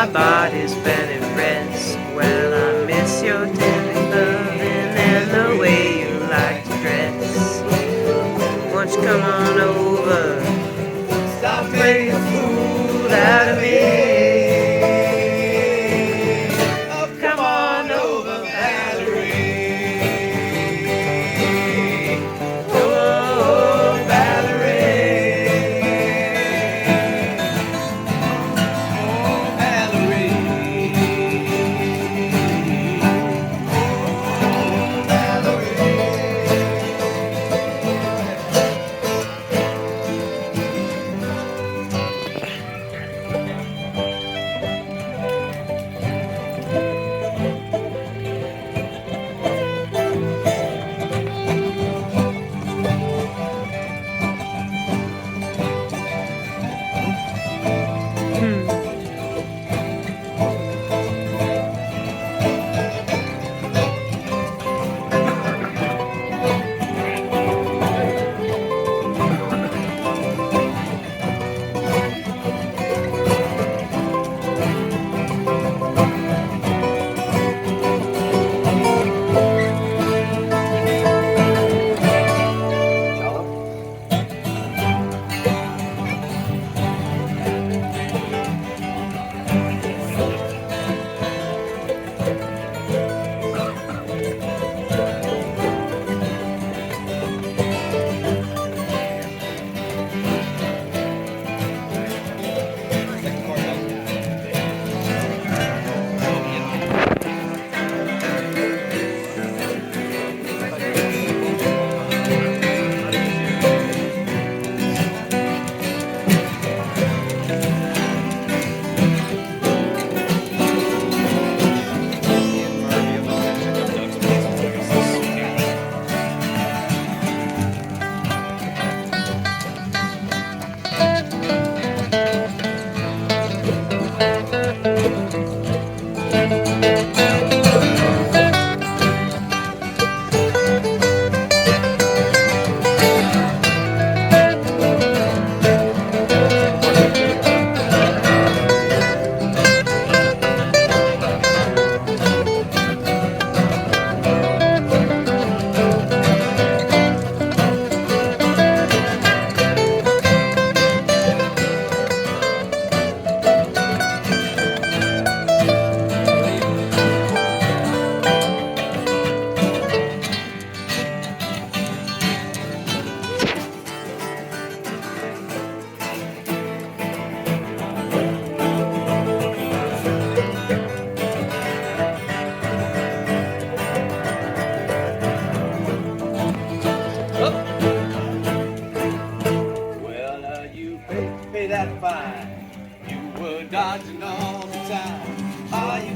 my body's been at rest. Well, I miss your tender loving and the way you like to dress. Won't you come on over, stop making a fool out of me. Oh, come on over, Valerie. Oh, Valerie. Oh, Valerie. Oh, Valerie. That fine, you were dodging all the time. Are you